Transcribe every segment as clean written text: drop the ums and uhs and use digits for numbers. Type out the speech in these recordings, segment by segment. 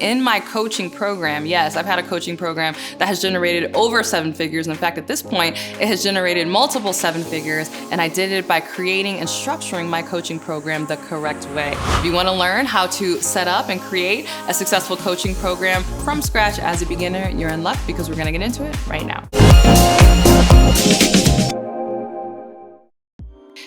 in my coaching program, yes, I've had a coaching program that has generated over 7 figures. In fact, at this point, it has generated multiple 7 figures, and I did it by creating and structuring my coaching program the correct way. If you want to learn how to set up and create a successful coaching program from scratch as a beginner, you're in luck, because we're going to get into it right now.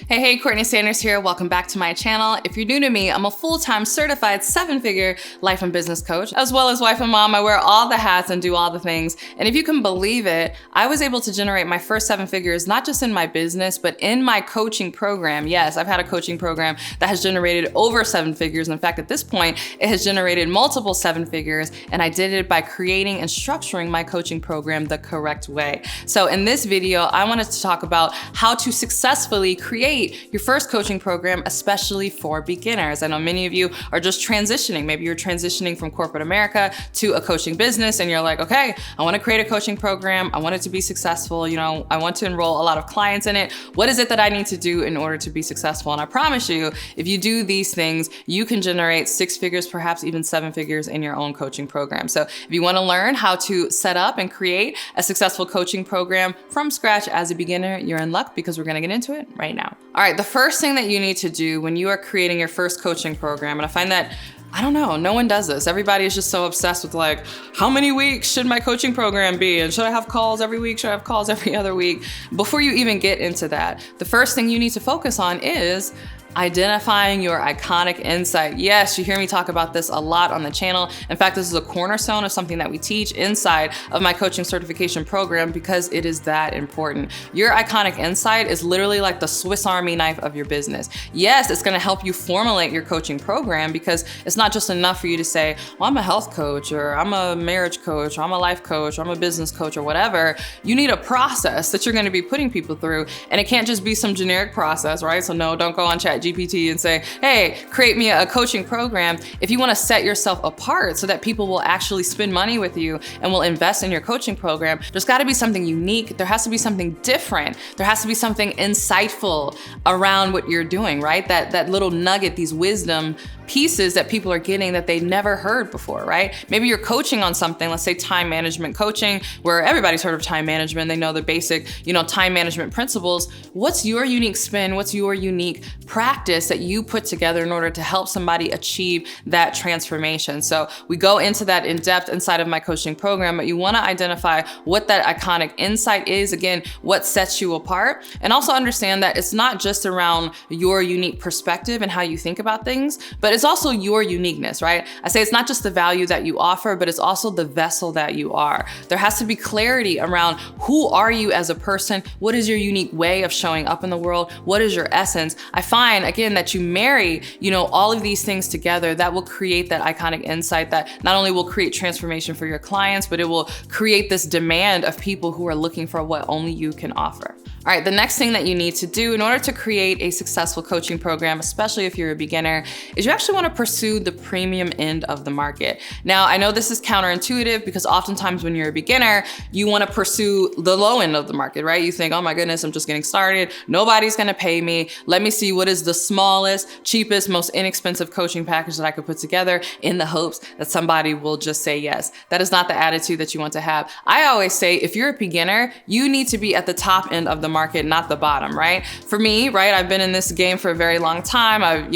Hey, CourtneyLSanders here. Welcome back to my channel. If you're new to me, I'm a full-time certified 7-figure life and business coach, as well as wife and mom. I wear all the hats and do all the things. And if you can believe it, I was able to generate my first 7 figures, not just in my business, but in my coaching program. Yes, I've had a coaching program that has generated over 7 figures. In fact, at this point, it has generated multiple 7 figures, and I did it by creating and structuring my coaching program the correct way. So in this video, I wanted to talk about how to successfully create your first coaching program, especially for beginners. I know many of you are just transitioning. Maybe you're transitioning from corporate America to a coaching business, and you're like, okay, I want to create a coaching program. I want it to be successful. I want to enroll a lot of clients in it. What is it that I need to do in order to be successful? And I promise you, if you do these things, you can generate 6 figures, perhaps even 7 figures in your own coaching program. So if you want to learn how to set up and create a successful coaching program from scratch as a beginner, you're in luck, because we're going to get into it right now. All right, the first thing that you need to do when you are creating your first coaching program, and I find that, I don't know, no one does this. Everybody is just so obsessed with like, how many weeks should my coaching program be? And should I have calls every week? Should I have calls every other week? Before you even get into that, the first thing you need to focus on is identifying your iconic insight. Yes, you hear me talk about this a lot on the channel. In fact, this is a cornerstone of something that we teach inside of my coaching certification program, because it is that important. Your iconic insight is literally like the Swiss Army knife of your business. Yes, it's gonna help you formulate your coaching program, because it's not just enough for you to say, well, I'm a health coach, or I'm a marriage coach, or I'm a life coach, or I'm a business coach, or whatever. You need a process that you're gonna be putting people through, and it can't just be some generic process, right? So no, don't go on ChatGPT and say, hey, create me a coaching program. If you want to set yourself apart so that people will actually spend money with you and will invest in your coaching program, there's got to be something unique. There has to be something different. There has to be something insightful around what you're doing, right? That little nugget, these wisdom pieces that people are getting that they never heard before, right? Maybe you're coaching on something, let's say time management coaching, where everybody's heard of time management. They know the basic, time management principles. What's your unique spin? What's your unique practice that you put together in order to help somebody achieve that transformation? So we go into that in depth inside of my coaching program, but you want to identify what that iconic insight is. Again, what sets you apart, and also understand that it's not just around your unique perspective and how you think about things, but it's also your uniqueness, right? I say it's not just the value that you offer, but it's also the vessel that you are. There has to be clarity around who are you as a person? What is your unique way of showing up in the world? What is your essence? I find, again, that you marry, all of these things together, that will create that iconic insight that not only will create transformation for your clients, but it will create this demand of people who are looking for what only you can offer. All right, the next thing that you need to do in order to create a successful coaching program, especially if you're a beginner, is you actually want to pursue the premium end of the market. Now, I know this is counterintuitive, because oftentimes when you're a beginner, you want to pursue the low end of the market, right? You think, oh my goodness, I'm just getting started. Nobody's going to pay me. Let me see what is the smallest, cheapest, most inexpensive coaching package that I could put together, in the hopes that somebody will just say yes. That is not the attitude that you want to have. I always say, if you're a beginner, you need to be at the top end of the market, not the bottom, right? For me, right, I've been in this game for a very long time. I've,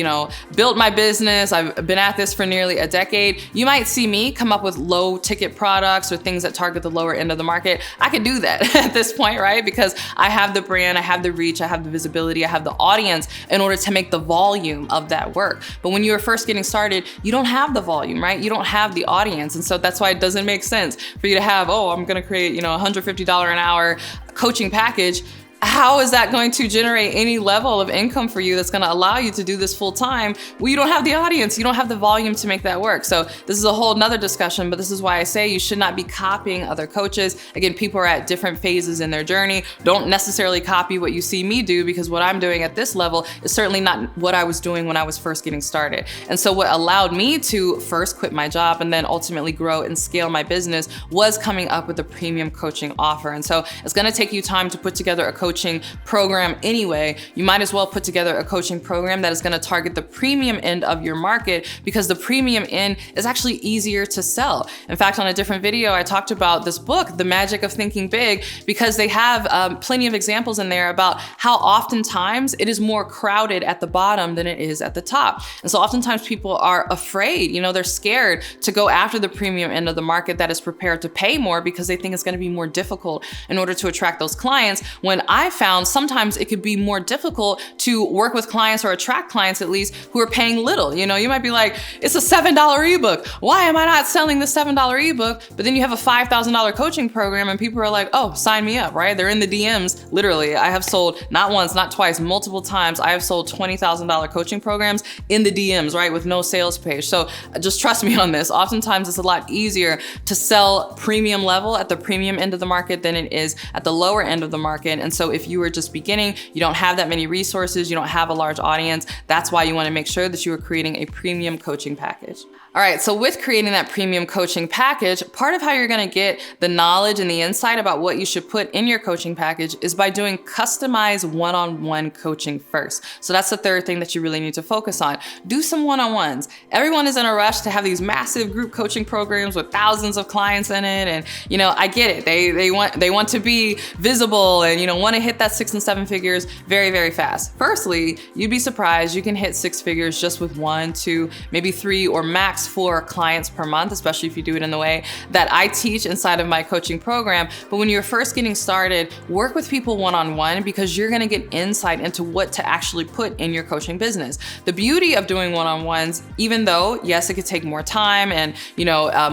built my business. I've been at this for nearly a decade. You might see me come up with low ticket products or things that target the lower end of the market. I can do that at this point, right? Because I have the brand, I have the reach, I have the visibility, I have the audience in order to make the volume of that work. But when you're first getting started, you don't have the volume, right? You don't have the audience. And so that's why it doesn't make sense for you to have, oh, I'm going to create, $150 an hour coaching package. How is that going to generate any level of income for you that's going to allow you to do this full time? Well, you don't have the audience, you don't have the volume to make that work. So this is a whole nother discussion, but this is why I say you should not be copying other coaches. Again, people are at different phases in their journey. Don't necessarily copy what you see me do, because what I'm doing at this level is certainly not what I was doing when I was first getting started. And so what allowed me to first quit my job and then ultimately grow and scale my business was coming up with a premium coaching offer. And so it's going to take you time to put together a coaching coaching program anyway, you might as well put together a coaching program that is going to target the premium end of your market, because the premium end is actually easier to sell. In fact, on a different video, I talked about this book, The Magic of Thinking Big, because they have plenty of examples in there about how oftentimes it is more crowded at the bottom than it is at the top. And so oftentimes people are afraid, they're scared to go after the premium end of the market that is prepared to pay more, because they think it's going to be more difficult in order to attract those clients. When I found sometimes it could be more difficult to work with clients, or attract clients at least, who are paying little. You might be like, it's a $7 ebook. Why am I not selling the $7 ebook? But then you have a $5,000 coaching program and people are like, oh, sign me up, right? They're in the DMs. Literally, I have sold not once, not twice, multiple times. I have sold $20,000 coaching programs in the DMs, right? With no sales page. So just trust me on this. Oftentimes it's a lot easier to sell premium level at the premium end of the market than it is at the lower end of the market. And so if you are just beginning, you don't have that many resources, you don't have a large audience, that's why you want to make sure that you are creating a premium coaching package. All right, so with creating that premium coaching package, part of how you're gonna get the knowledge and the insight about what you should put in your coaching package is by doing customized one-on-one coaching first. So that's the third thing that you really need to focus on. Do some one-on-ones. Everyone is in a rush to have these massive group coaching programs with thousands of clients in it. And I get it. They want to be visible and want to hit that 6 and 7 figures very, very fast. Firstly, you'd be surprised you can hit 6 figures just with 1, 2, maybe 3, or max 4 clients per month, especially if you do it in the way that I teach inside of my coaching program. But when you're first getting started, work with people one-on-one, because you're gonna get insight into what to actually put in your coaching business. The beauty of doing one-on-ones, even though, yes, it could take more time and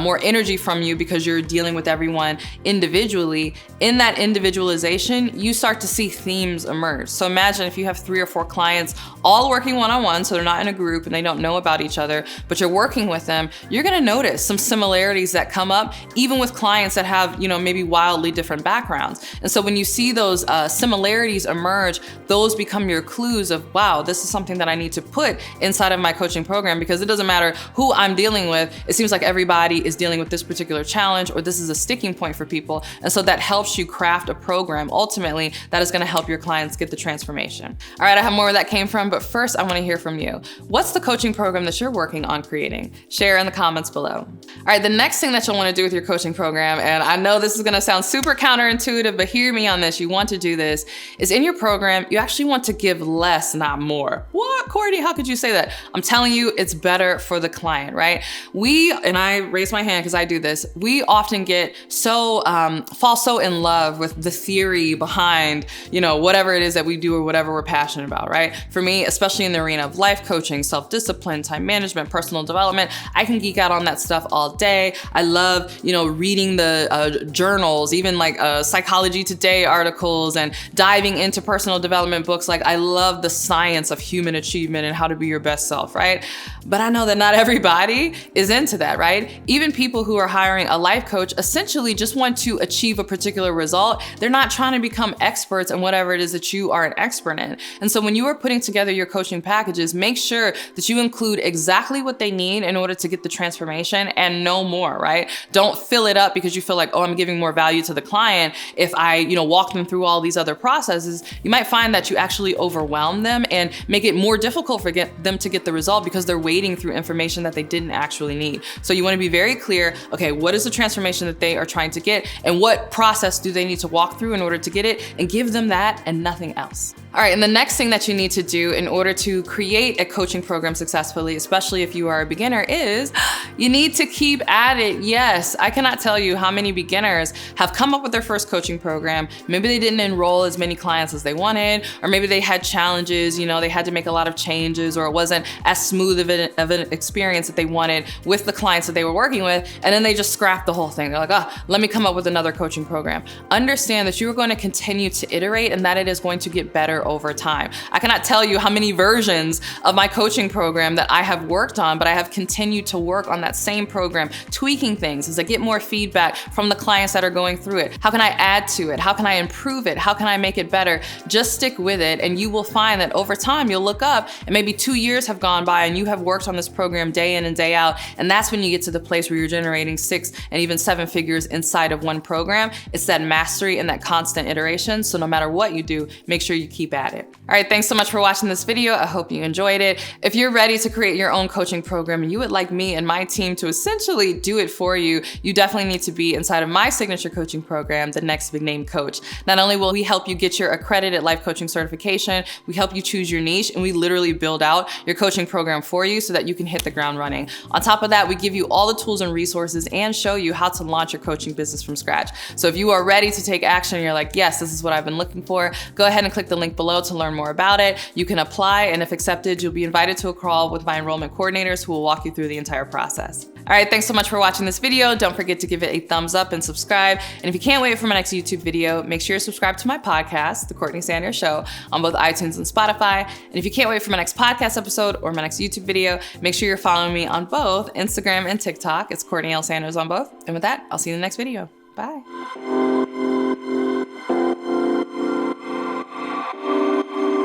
more energy from you because you're dealing with everyone individually, in that individualization, you start to see themes emerge. So imagine if you have 3 or 4 clients all working one-on-one, so they're not in a group and they don't know about each other, but you're working with them, you're gonna notice some similarities that come up, even with clients that have, maybe wildly different backgrounds. And so when you see those similarities emerge, those become your clues of, wow, this is something that I need to put inside of my coaching program, because it doesn't matter who I'm dealing with. It seems like everybody is dealing with this particular challenge, or this is a sticking point for people. And so that helps you craft a program, ultimately, that is gonna help your clients get the transformation. All right, I have more where that came from, but first I wanna hear from you. What's the coaching program that you're working on creating? Share in the comments below. All right, the next thing that you'll want to do with your coaching program, and I know this is going to sound super counterintuitive, but hear me on this, you want to do this, is in your program, you actually want to give less, not more. What, Courtney, how could you say that? I'm telling you, it's better for the client, right? And I raise my hand because I do this, we often get fall so in love with the theory behind, whatever it is that we do or whatever we're passionate about, right? For me, especially in the arena of life coaching, self-discipline, time management, personal development, I can geek out on that stuff all day. I love, reading the journals, even like Psychology Today articles, and diving into personal development books. Like, I love the science of human achievement and how to be your best self, right? But I know that not everybody is into that, right? Even people who are hiring a life coach essentially just want to achieve a particular result. They're not trying to become experts in whatever it is that you are an expert in. And so when you are putting together your coaching packages, make sure that you include exactly what they need in order to get the transformation and no more, right? Don't fill it up because you feel like, oh, I'm giving more value to the client if I, walk them through all these other processes. You might find that you actually overwhelm them and make it more difficult for them to get the result because they're wading through information that they didn't actually need. So you want to be very clear, okay, what is the transformation that they are trying to get and what process do they need to walk through in order to get it, and give them that and nothing else. All right, and the next thing that you need to do in order to create a coaching program successfully, especially if you are a beginner, is you need to keep at it. Yes, I cannot tell you how many beginners have come up with their first coaching program. Maybe they didn't enroll as many clients as they wanted, or maybe they had challenges, they had to make a lot of changes, or it wasn't as smooth of an experience that they wanted with the clients that they were working with, and then they just scrapped the whole thing. They're like, let me come up with another coaching program. Understand that you are going to continue to iterate and that it is going to get better over time. I cannot tell you how many versions of my coaching program that I have worked on, but I have continued to work on that same program, tweaking things as I get more feedback from the clients that are going through it. How can I add to it? How can I improve it? How can I make it better? Just stick with it, and you will find that over time you'll look up and maybe 2 years have gone by and you have worked on this program day in and day out, and that's when you get to the place where you're generating 6 and even 7 figures inside of one program. It's that mastery and that constant iteration. So no matter what you do, make sure you keep at it. All right, thanks so much for watching this video. I hope you enjoyed it. If you're ready to create your own coaching program and you would like me and my team to essentially do it for you, you definitely need to be inside of my signature coaching program, The Next Big Name Coach. Not only will we help you get your accredited life coaching certification, we help you choose your niche, and we literally build out your coaching program for you so that you can hit the ground running. On top of that, we give you all the tools and resources and show you how to launch your coaching business from scratch. So if you are ready to take action and you're like, yes, this is what I've been looking for, go ahead and click the link below to learn more about it. You can apply, and if accepted, you'll be invited to a call with my enrollment coordinators who will walk you through the entire process. All right, thanks so much for watching this video. Don't forget to give it a thumbs up and subscribe. And if you can't wait for my next YouTube video, make sure you subscribe to my podcast, The Courtney Sanders Show, on both iTunes and Spotify. And if you can't wait for my next podcast episode or my next YouTube video, make sure you're following me on both Instagram and TikTok. It's CourtneyLSanders on both. And with that, I'll see you in the next video. Bye.